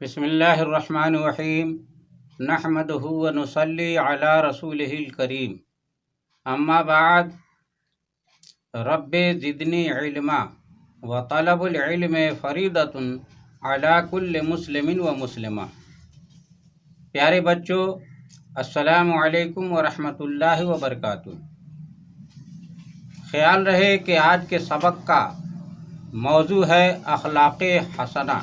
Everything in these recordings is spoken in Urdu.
بسم اللہ الرحمن الرحیم نحمدہ ونصلی علی رسولہ الکریم اما بعد رب زدنی علما وطلب العلم فریضۃ علی کل مسلم و مسلمہ۔ پیارے بچوں، السلام علیکم ورحمۃ اللہ وبرکاتہ۔ خیال رہے کہ آج کے سبق کا موضوع ہے اخلاق حسنہ۔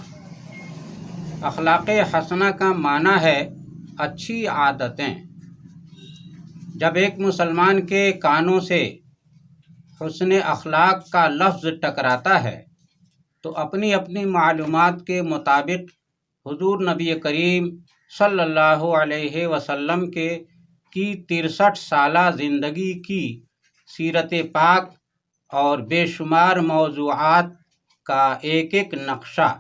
اخلاق حسنہ کا معنی ہے اچھی عادتیں۔ جب ایک مسلمان کے کانوں سے حسن اخلاق کا لفظ ٹکراتا ہے تو اپنی اپنی معلومات کے مطابق حضور نبی کریم صلی اللہ علیہ وسلم کی 63 سالہ زندگی کی سیرت پاک اور بے شمار موضوعات کا ایک ایک نقشہ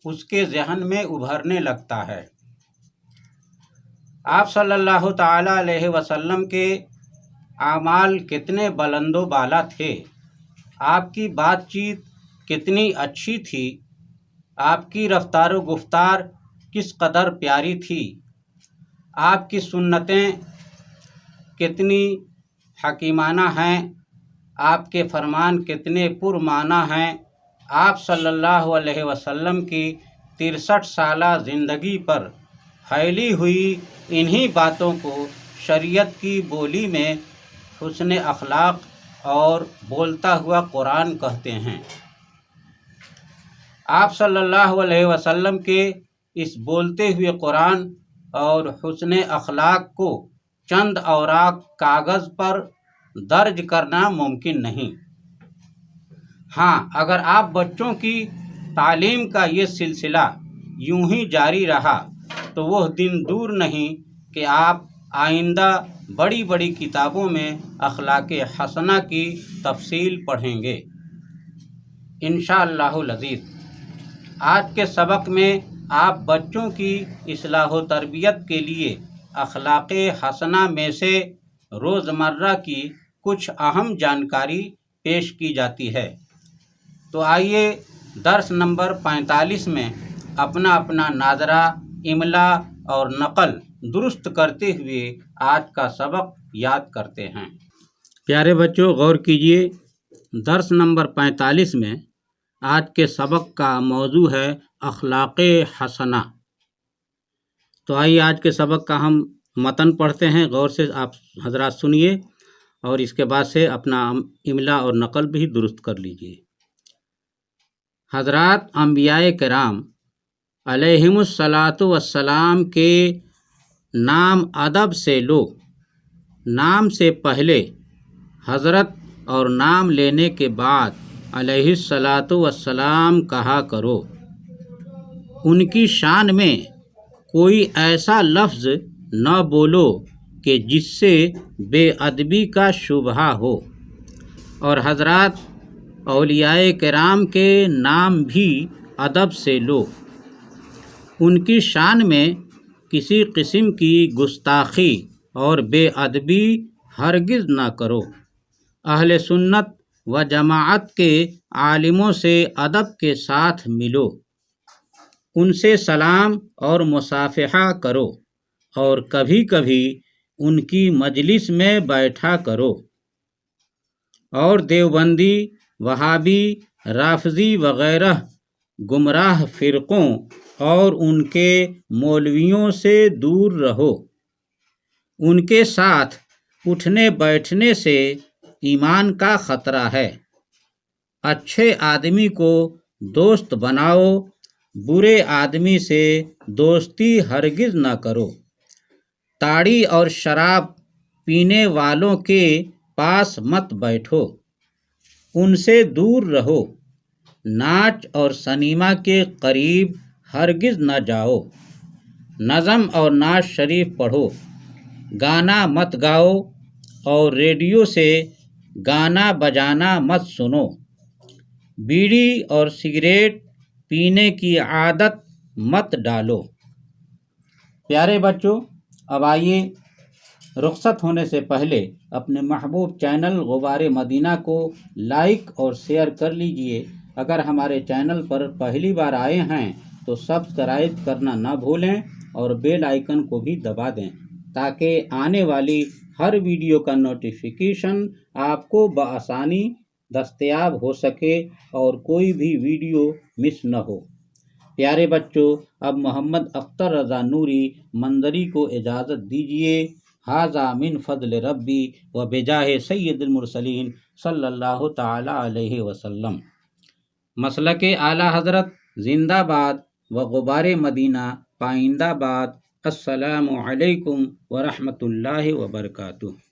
اس کے ذہن میں ابھرنے لگتا ہے۔ آپ صلی اللہ تعالی علیہ وسلم کے اعمال کتنے بلند و بالا تھے، آپ کی بات چیت کتنی اچھی تھی، آپ کی رفتار و گفتار کس قدر پیاری تھی، آپ کی سنتیں کتنی حکیمانہ ہیں، آپ کے فرمان کتنے پرمعنی ہیں۔ آپ صلی اللہ علیہ وسلم کی 63 سالہ زندگی پر پھیلی ہوئی انہی باتوں کو شریعت کی بولی میں حسن اخلاق اور بولتا ہوا قرآن کہتے ہیں۔ آپ صلی اللہ علیہ وسلم کے اس بولتے ہوئے قرآن اور حسن اخلاق کو چند اوراق کاغذ پر درج کرنا ممکن نہیں۔ ہاں، اگر آپ بچوں کی تعلیم کا یہ سلسلہ یوں ہی جاری رہا تو وہ دن دور نہیں کہ آپ آئندہ بڑی بڑی کتابوں میں اخلاق حسنہ کی تفصیل پڑھیں گے انشاءاللہ العزیز۔ آج کے سبق میں آپ بچوں کی اصلاح و تربیت کے لیے اخلاق حسنہ میں سے روزمرہ کی کچھ اہم جانکاری پیش کی جاتی ہے۔ تو آئیے درس نمبر 45 میں اپنا اپنا ناظرہ، املا اور نقل درست کرتے ہوئے آج کا سبق یاد کرتے ہیں۔ پیارے بچوں، غور کیجئے، درس نمبر 45 میں آج کے سبق کا موضوع ہے اخلاق حسنہ۔ تو آئیے آج کے سبق کا ہم متن پڑھتے ہیں، غور سے آپ حضرات سنیے اور اس کے بعد سے اپنا املا اور نقل بھی درست کر لیجئے۔ حضرات انبیاء کرام علیہم الصلاۃ والسلام کے نام ادب سے لو۔ نام سے پہلے حضرت اور نام لینے کے بعد علیہ الصلاۃ والسلام کہا کرو۔ ان کی شان میں کوئی ایسا لفظ نہ بولو کہ جس سے بے ادبی کا شبہہ ہو۔ اور حضرات اولیاء کرام کے نام بھی ادب سے لو۔ ان کی شان میں کسی قسم کی گستاخی اور بے ادبی ہرگز نہ کرو۔ اہل سنت و جماعت کے عالموں سے ادب کے ساتھ ملو، ان سے سلام اور مصافحہ کرو اور کبھی کبھی ان کی مجلس میں بیٹھا کرو۔ اور دیوبندی، وہابی، رافضی وغیرہ گمراہ فرقوں اور ان کے مولویوں سے دور رہو۔ ان کے ساتھ اٹھنے بیٹھنے سے ایمان کا خطرہ ہے۔ اچھے آدمی کو دوست بناؤ، برے آدمی سے دوستی ہرگز نہ کرو۔ تاڑی اور شراب پینے والوں کے پاس مت بیٹھو، ان سے دور رہو۔ ناچ اور سنیما کے قریب ہرگز نہ جاؤ۔ نظم اور نعت شریف پڑھو۔ گانا مت گاؤ اور ریڈیو سے گانا بجانا مت سنو۔ بیڑی اور سگریٹ پینے کی عادت مت ڈالو۔ پیارے بچوں، اب آئیے رخصت ہونے سے پہلے اپنے محبوب چینل غبار مدینہ کو لائک اور شیئر کر لیجئے۔ اگر ہمارے چینل پر پہلی بار آئے ہیں تو سبسکرائب کرنا نہ بھولیں اور بیل آئیکن کو بھی دبا دیں تاکہ آنے والی ہر ویڈیو کا نوٹیفیکیشن آپ کو بآسانی دستیاب ہو سکے اور کوئی بھی ویڈیو مس نہ ہو۔ پیارے بچوں، اب محمد اختر رضا نوری منظری کو اجازت دیجیے۔ ھذا من فضل ربی و بجاہ سید المرسلین صلی اللہ تعالی علیہ وسلم۔ مسلک اعلیٰ حضرت زندہ باد و غبار مدینہ پائندہ باد۔ السلام علیکم ورحمۃ اللہ وبرکاتہ۔